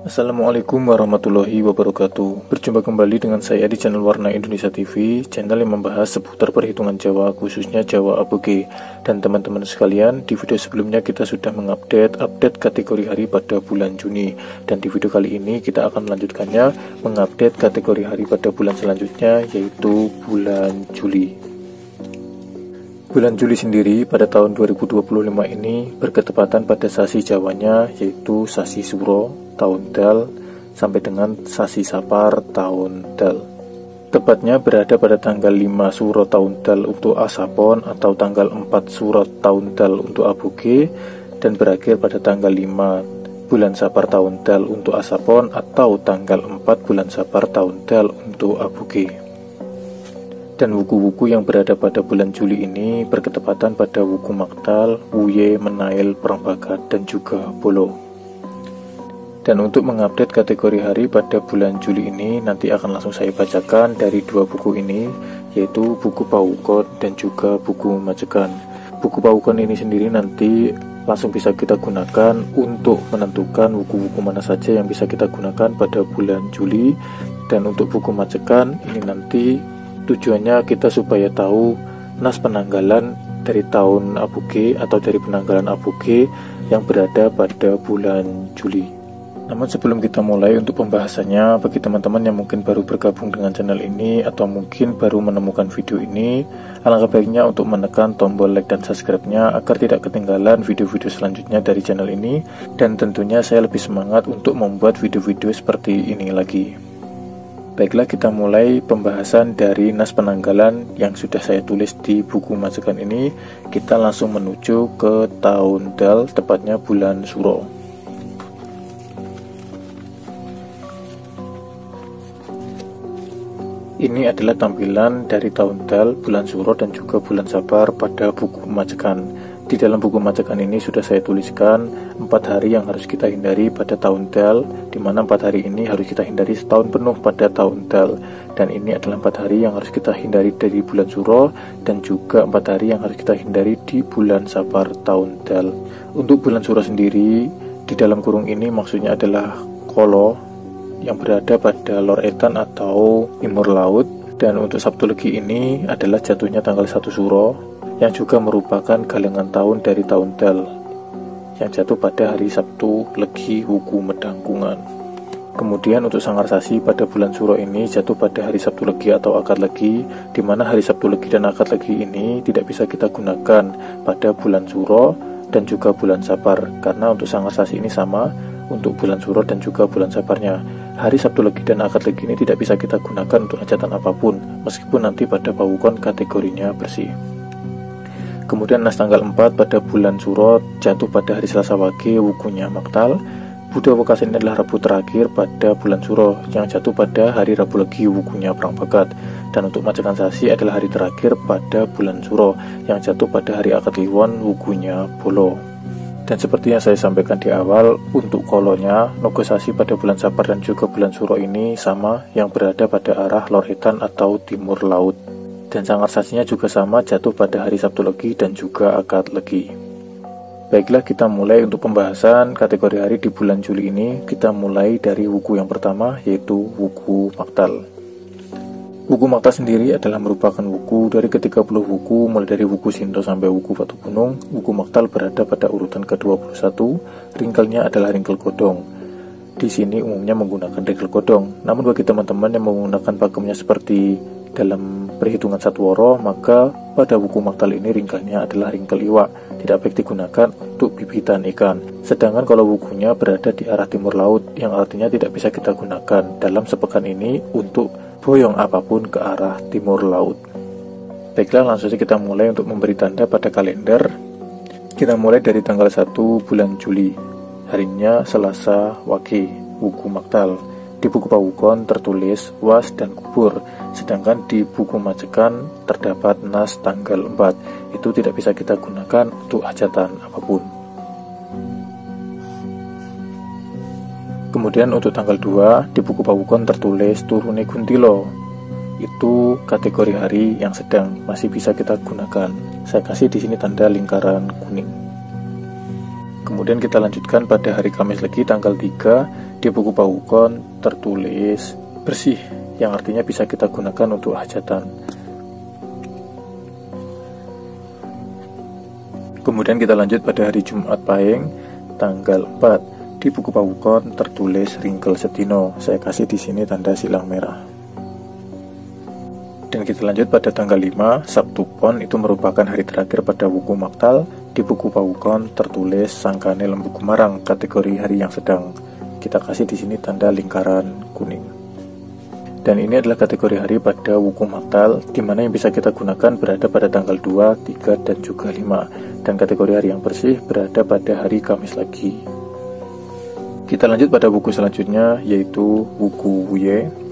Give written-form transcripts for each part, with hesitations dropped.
Assalamualaikum warahmatullahi wabarakatuh. Berjumpa kembali dengan saya di channel Warna Indonesia TV, channel yang membahas seputar perhitungan Jawa, khususnya Jawa Aboge. Dan teman-teman sekalian, di video sebelumnya kita sudah mengupdate kategori hari pada bulan Juni. Dan di video kali ini kita akan melanjutkannya, mengupdate kategori hari pada bulan selanjutnya, yaitu bulan Juli. Bulan Juli sendiri pada tahun 2025 ini berketepatan pada sasi Jawanya, yaitu sasi Suro tahun Dal sampai dengan sasi Sapar tahun Dal. Tepatnya berada pada tanggal 5 Suro tahun Dal untuk Asapon atau tanggal 4 Suro tahun Dal untuk Aboge, dan berakhir pada tanggal 5 bulan Sapar tahun Dal untuk Asapon atau tanggal 4 bulan Sapar tahun Dal untuk Aboge. Dan wuku-wuku yang berada pada bulan Juli ini berketepatan pada wuku Maktal, Wuye, Menail, Perangbagat, dan juga Bolo. Dan untuk mengupdate kategori hari pada bulan Juli ini, nanti akan langsung saya bacakan dari dua buku ini, yaitu buku Pawukon dan juga buku Majekan. Buku Pawukon ini sendiri nanti langsung bisa kita gunakan untuk menentukan wuku-wuku mana saja yang bisa kita gunakan pada bulan Juli. Dan untuk buku Majekan ini nanti tujuannya kita supaya tahu nas penanggalan dari tahun Aboge atau dari penanggalan Aboge yang berada pada bulan Juli. Namun sebelum kita mulai untuk pembahasannya, bagi teman-teman yang mungkin baru bergabung dengan channel ini atau mungkin baru menemukan video ini, alangkah baiknya untuk menekan tombol like dan subscribe-nya agar tidak ketinggalan video-video selanjutnya dari channel ini, dan tentunya saya lebih semangat untuk membuat video-video seperti ini lagi. Baiklah, kita mulai pembahasan dari nas penanggalan yang sudah saya tulis di buku Majekan ini. Kita langsung menuju ke tahun Dal, tepatnya bulan Suro. Ini adalah tampilan dari tahun Dal, bulan Suro, dan juga bulan Sapar pada buku Majekan. Di dalam buku Majekan ini sudah saya tuliskan 4 hari yang harus kita hindari pada tahun Dal, di mana 4 hari ini harus kita hindari setahun penuh pada tahun Dal. Dan ini adalah 4 hari yang harus kita hindari dari bulan Suro, dan juga 4 hari yang harus kita hindari di bulan Sapar tahun Dal. Untuk bulan Suro sendiri, di dalam kurung ini maksudnya adalah Kolo yang berada pada Lor Etan atau Timur Laut. Dan untuk Sabtu Legi ini adalah jatuhnya tanggal 1 Suro, yang juga merupakan galengan tahun dari tahun Dal, yang jatuh pada hari Sabtu Legi wuku Medangkungan. Kemudian untuk Sanggar Sasi pada bulan Suro ini jatuh pada hari Sabtu Legi atau Akad Legi, di mana hari Sabtu Legi dan Akad Legi ini tidak bisa kita gunakan pada bulan Suro dan juga bulan Sapar, karena untuk Sanggar Sasi ini sama untuk bulan Suro dan juga bulan Saparnya. Hari Sabtu Legi dan Akad Legi ini tidak bisa kita gunakan untuk hajatan apapun, meskipun nanti pada Pawukon kategorinya bersih. Kemudian nas tanggal 4 pada bulan Suro jatuh pada hari Selasa Wage, wukunya Maktal. Buddha Wekasan ini adalah Rabu terakhir pada bulan Suro, yang jatuh pada hari Rabu Legi, wukunya Perangbagat. Dan untuk Majekan Sasi adalah hari terakhir pada bulan Suro, yang jatuh pada hari Akad Kliwon, wukunya Bolo. Dan seperti yang saya sampaikan di awal, untuk kolonya, negosiasi pada bulan Sapar dan juga bulan Suro ini sama, yang berada pada arah Lor Etan atau Timur Laut. Dan Sanggar Sasinya juga sama, jatuh pada hari Sabtu Legi dan juga Akad Legi. Baiklah, kita mulai untuk pembahasan kategori hari di bulan Juli ini. Kita mulai dari wuku yang pertama, yaitu wuku Maktal. Wuku Maktal sendiri adalah merupakan wuku dari ke-30 wuku, mulai dari wuku Sinto sampai wuku Batu Gunung. Wuku Maktal berada pada urutan ke-21, ringkelnya adalah ringkel godong. Di sini umumnya menggunakan ringkel godong, namun bagi teman-teman yang menggunakan pakemnya seperti dalam perhitungan Satworo, maka pada wuku Maktal ini ringkelnya adalah ringkel iwak, tidak baik digunakan untuk bibitan ikan. Sedangkan kalau wukunya berada di arah timur laut, yang artinya tidak bisa kita gunakan dalam sepekan ini untuk boyong apapun ke arah timur laut. Baiklah, langsung saja kita mulai untuk memberi tanda pada kalender. Kita mulai dari tanggal 1 bulan Juli, harinya Selasa Wage, wuku Maktal. Di buku Pawukon tertulis Was dan Kubur, sedangkan di buku Majekan terdapat nas tanggal 4. Itu tidak bisa kita gunakan untuk hajatan apapun. Kemudian untuk tanggal 2 di buku Pawukon tertulis Turune Guntilo. Itu kategori hari yang sedang, masih bisa kita gunakan. Saya kasih di sini tanda lingkaran kuning. Kemudian kita lanjutkan pada hari Kamis Legi tanggal 3, di buku Pawukon tertulis bersih, yang artinya bisa kita gunakan untuk hajatan. Kemudian kita lanjut pada hari Jumat Pahing tanggal 4, di buku Pawukon tertulis ringkel sedino. Saya kasih di sini tanda silang merah. Dan kita lanjut pada tanggal 5, Sabtu Pon, itu merupakan hari terakhir pada wuku maktal. Di buku Pawukon tertulis sangkane lembu gumarang, kategori hari yang sedang. Kita kasih di sini tanda lingkaran kuning. Dan ini adalah kategori hari pada wuku maktal, di mana yang bisa kita gunakan berada pada tanggal 2, 3, dan juga 5. Dan kategori hari yang bersih berada pada hari Kamis Legi. Kita lanjut pada buku selanjutnya, yaitu wuku Wuye.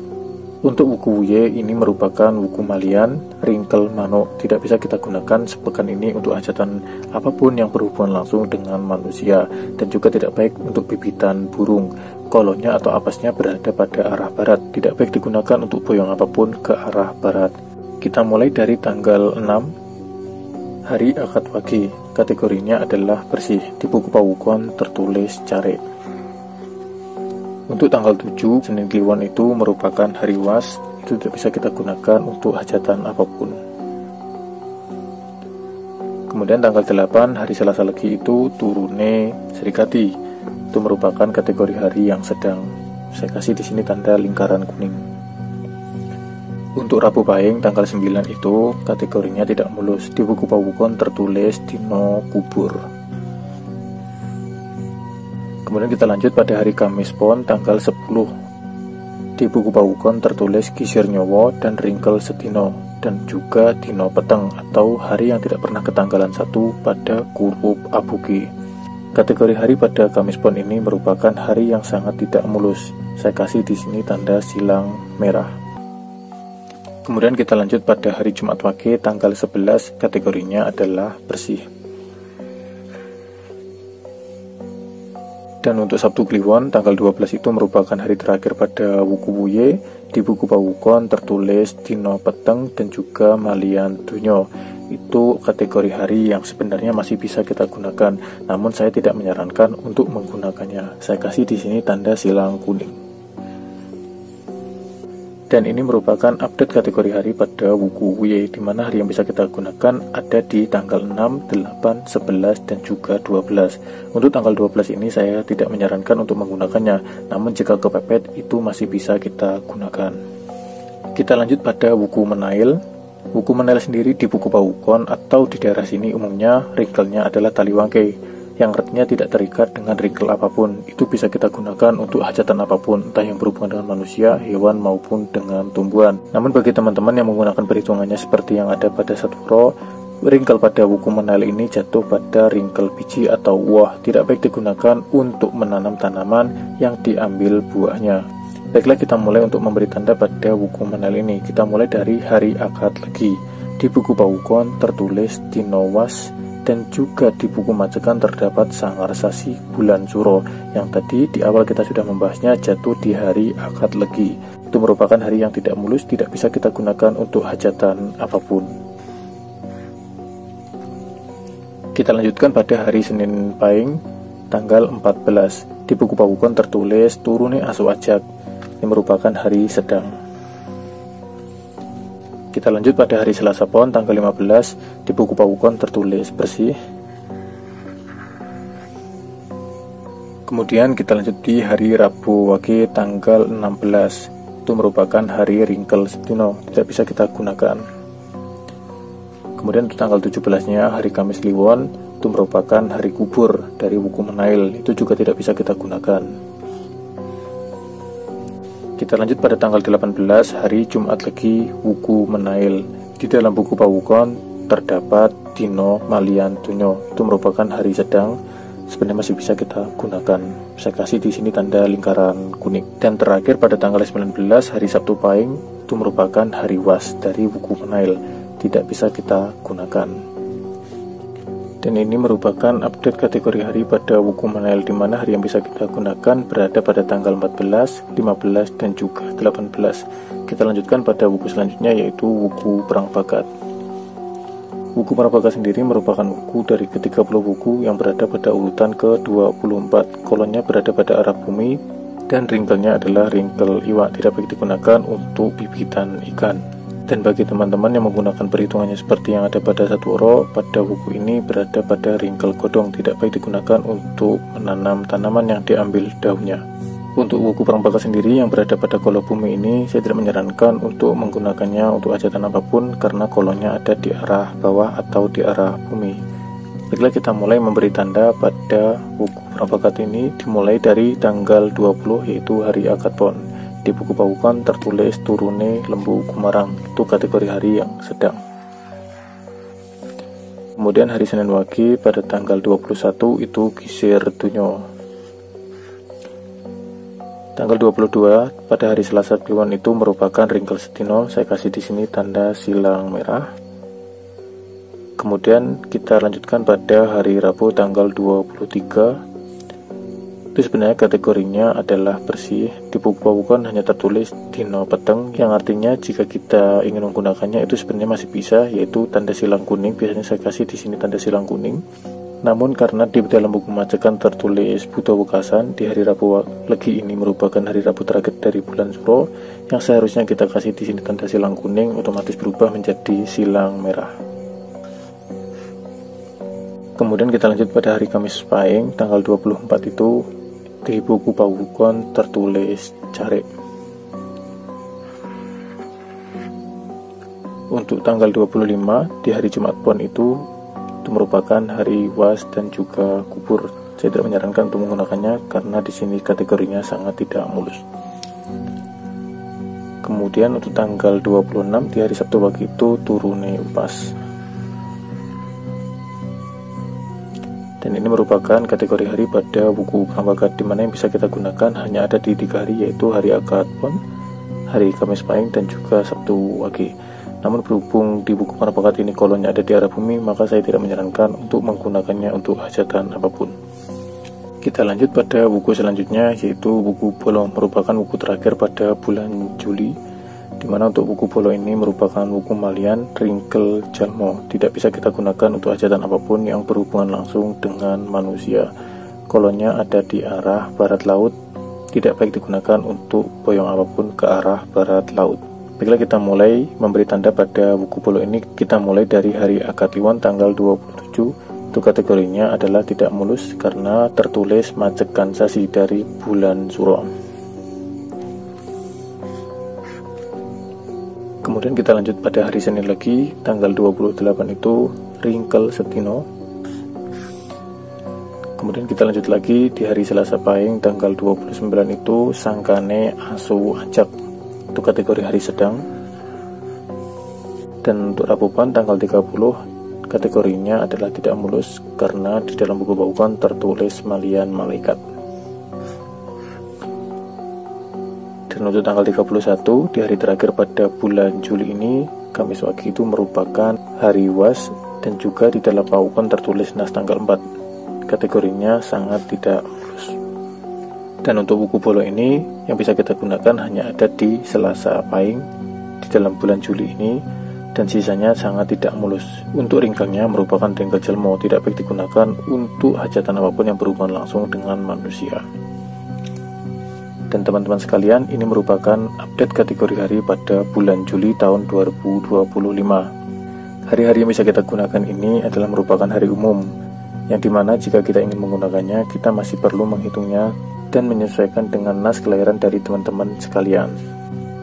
Untuk wuku Wuye ini merupakan wuku malian, ringkel manuk. Tidak bisa kita gunakan sepekan ini untuk hajatan apapun yang berhubungan langsung dengan manusia, dan juga tidak baik untuk bibitan burung. Kolonnya atau apasnya berada pada arah barat, tidak baik digunakan untuk boyong apapun ke arah barat. Kita mulai dari tanggal 6, hari Akad Wage. Kategorinya adalah bersih. Di buku Pawukon tertulis care. Untuk tanggal 7, Senin Kliwon itu merupakan hari was, itu tidak bisa kita gunakan untuk hajatan apapun. Kemudian tanggal 8, hari Selasa Legi itu turune Serikati, itu merupakan kategori hari yang sedang. Saya kasih di sini tanda lingkaran kuning. Untuk Rabu Pahing tanggal 9 itu kategorinya tidak mulus. Di buku Pawukon tertulis dino kubur. Kemudian kita lanjut pada hari Kamis Pon tanggal 10. Di buku Pawukon tertulis Kisir Nyowo dan ringkel sedino, dan juga dino peteng atau hari yang tidak pernah ketanggalan 1 pada kurup abuge. Kategori hari pada Kamis Pon ini merupakan hari yang sangat tidak mulus. Saya kasih di sini tanda silang merah. Kemudian kita lanjut pada hari Jumat Wage tanggal 11, kategorinya adalah bersih. Dan untuk Sabtu Kliwon tanggal 12 itu merupakan hari terakhir pada wuku Wuye. Di buku Pawukon tertulis dino peteng dan juga malian dunyo. Itu kategori hari yang sebenarnya masih bisa kita gunakan, namun saya tidak menyarankan untuk menggunakannya. Saya kasih di sini tanda silang kuning. Dan ini merupakan update kategori hari pada wuku Wuye, di mana hari yang bisa kita gunakan ada di tanggal 6, 8, 11, dan juga 12. Untuk tanggal 12 ini saya tidak menyarankan untuk menggunakannya, namun jika kepepet itu masih bisa kita gunakan. Kita lanjut pada wuku Menail. Wuku Menail sendiri di buku Pawukon atau di daerah sini umumnya ringkelnya adalah tali wangke, yang artinya tidak terikat dengan ringkel apapun. Itu bisa kita gunakan untuk hajatan apapun, entah yang berhubungan dengan manusia, hewan, maupun dengan tumbuhan. Namun bagi teman-teman yang menggunakan perhitungannya seperti yang ada pada Saturo, ringkel pada wuku Menail ini jatuh pada ringkel biji atau uah, tidak baik digunakan untuk menanam tanaman yang diambil buahnya. Baiklah, kita mulai untuk memberi tanda pada wuku Menail ini. Kita mulai dari hari Akad Legi. Di buku Pawukon tertulis dino was, dan juga di buku Macekan terdapat Sangar Sasi Bulan Suro, yang tadi di awal kita sudah membahasnya jatuh di hari Akad Legi. Itu merupakan hari yang tidak mulus, tidak bisa kita gunakan untuk hajatan apapun. Kita lanjutkan pada hari Senin Pahing tanggal 14. Di buku Pawukon tertulis turune asu ajak. Ini merupakan hari sedang. Kita lanjut pada hari Selasa Pon tanggal 15. Di buku Pawukon tertulis bersih. Kemudian kita lanjut di hari Rabu Wage tanggal 16. Itu merupakan hari ringkel sedino, tidak bisa kita gunakan. Kemudian untuk tanggal 17-nya hari Kamis Kliwon, itu merupakan hari kubur dari wuku Menail, itu juga tidak bisa kita gunakan. Kita lanjut pada tanggal 18 hari Jumat Legi wuku Menail. Di dalam buku Pawukon terdapat dino malian dunyo, itu merupakan hari sedang, sebenarnya masih bisa kita gunakan. Saya kasih di sini tanda lingkaran kuning. Dan terakhir pada tanggal 19 hari Sabtu Pahing, itu merupakan hari was dari wuku Menail, tidak bisa kita gunakan. Dan ini merupakan update kategori hari pada wuku Menail, di mana hari yang bisa kita gunakan berada pada tanggal 14, 15, dan juga 18. Kita lanjutkan pada wuku selanjutnya, yaitu wuku Perang Bakat. Buku Prabaka sendiri merupakan buku dari ke-30 buku yang berada pada urutan ke-24. Kolonnya berada pada arah bumi dan ringkelnya adalah ringkel iwak, tidak baik digunakan untuk bibitan ikan. Dan bagi teman-teman yang menggunakan perhitungannya seperti yang ada pada Satworo, pada buku ini berada pada ringkel godong, tidak baik digunakan untuk menanam tanaman yang diambil daunnya. Untuk buku Prabaka sendiri yang berada pada kolom bumi ini, saya tidak menyarankan untuk menggunakannya untuk hajatan apapun karena kolonnya ada di arah bawah atau di arah bumi. Baiklah, kita mulai memberi tanda pada buku Prabaka ini dimulai dari tanggal 20, yaitu hari Akad Pon. Di buku Pawukan tertulis turune lembu Gumarang, itu kategori hari yang sedang. Kemudian hari Senin Wage pada tanggal 21 itu Gisir Dunyo. Tanggal 22 pada hari Selasa Kliwon itu merupakan ringkel setino, saya kasih di sini tanda silang merah. Kemudian kita lanjutkan pada hari Rabu tanggal 23. Itu sebenarnya kategorinya adalah bersih. Di buku Pawukan hanya tertulis dino peteng, yang artinya jika kita ingin menggunakannya itu sebenarnya masih bisa, yaitu tanda silang kuning. Biasanya saya kasih di sini tanda silang kuning. Namun karena di dalam buku macekan tertulis Buto Wekasan, di hari Rabu Legi ini merupakan hari Rabu terakhir dari bulan Suro, yang seharusnya kita kasih di sini tanda silang kuning, otomatis berubah menjadi silang merah. Kemudian kita lanjut pada hari Kamis Pahing tanggal 24 itu di buku Pawukan tertulis Carik. Untuk tanggal 25 di hari Jumat Pon itu merupakan hari Was dan juga kubur. Saya tidak menyarankan untuk menggunakannya karena di sini kategorinya sangat tidak mulus. Kemudian untuk tanggal 26 di hari Sabtu Wage itu turune upas. Dan ini merupakan kategori hari pada buku Prabaka, di mana yang bisa kita gunakan hanya ada di 3 hari, yaitu hari Akad Pon, hari Kamis Pahing dan juga Sabtu Wage. Namun berhubung di buku Prabaka ini kolonnya ada di arah bumi, maka saya tidak menyarankan untuk menggunakannya untuk hajatan apapun. Kita lanjut pada buku selanjutnya, yaitu buku Bolo, merupakan buku terakhir pada bulan Juli, di mana untuk buku Bolo ini merupakan buku malian ringkel jalmo, tidak bisa kita gunakan untuk hajatan apapun yang berhubungan langsung dengan manusia. Kolonnya ada di arah barat laut, tidak baik digunakan untuk boyong apapun ke arah barat laut. Baiklah, kita mulai memberi tanda pada buku Bolo ini. Kita mulai dari hari Akad Kliwon tanggal 27. Itu kategorinya adalah tidak mulus karena tertulis macekan sasi dari bulan Suro. Kemudian kita lanjut pada hari Senin lagi tanggal 28 itu ringkel setino. Kemudian kita lanjut lagi di hari Selasa Pahing tanggal 29 itu sangkane asu ajak, itu kategori hari sedang. Dan untuk Rabu Pon tanggal 30 kategorinya adalah tidak mulus karena di dalam buku Pawukan tertulis malian malaikat. Dan untuk tanggal 31 di hari terakhir pada bulan Juli ini, Kamis Wage itu merupakan hari Was, dan juga di dalam Pawukan tertulis nas tanggal 4, kategorinya sangat tidak mulus. Dan untuk buku Bolo ini yang bisa kita gunakan hanya ada di Selasa Pahing di dalam bulan Juli ini, dan sisanya sangat tidak mulus. Untuk ringkelnya merupakan ringkel jelmo, tidak baik digunakan untuk hajatan apapun yang berhubungan langsung dengan manusia. Dan teman-teman sekalian, ini merupakan update kategori hari pada bulan Juli tahun 2025. Hari-hari yang bisa kita gunakan ini adalah merupakan hari umum, yang dimana jika kita ingin menggunakannya, kita masih perlu menghitungnya dan menyesuaikan dengan nas kelahiran dari teman-teman sekalian.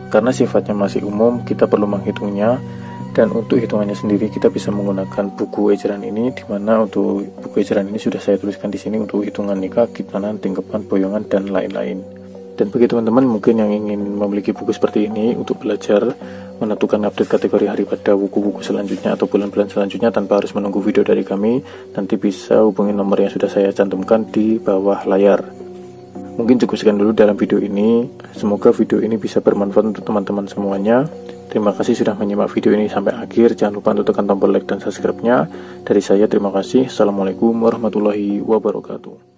Karena sifatnya masih umum, kita perlu menghitungnya, dan untuk hitungannya sendiri kita bisa menggunakan buku ejaran ini, dimana untuk buku ejaran ini sudah saya tuliskan di sini untuk hitungan nikah, kitanan, tingkepan, boyongan, dan lain-lain. Dan bagi teman-teman mungkin yang ingin memiliki buku seperti ini untuk belajar menentukan update kategori hari pada buku-buku selanjutnya atau bulan-bulan selanjutnya tanpa harus menunggu video dari kami, nanti bisa hubungi nomor yang sudah saya cantumkan di bawah layar. Mungkin cukup sekian dulu dalam video ini. Semoga video ini bisa bermanfaat untuk teman-teman semuanya. Terima kasih sudah menyimak video ini sampai akhir. Jangan lupa untuk tekan tombol like dan subscribe-nya. Dari saya terima kasih. Assalamualaikum warahmatullahi wabarakatuh.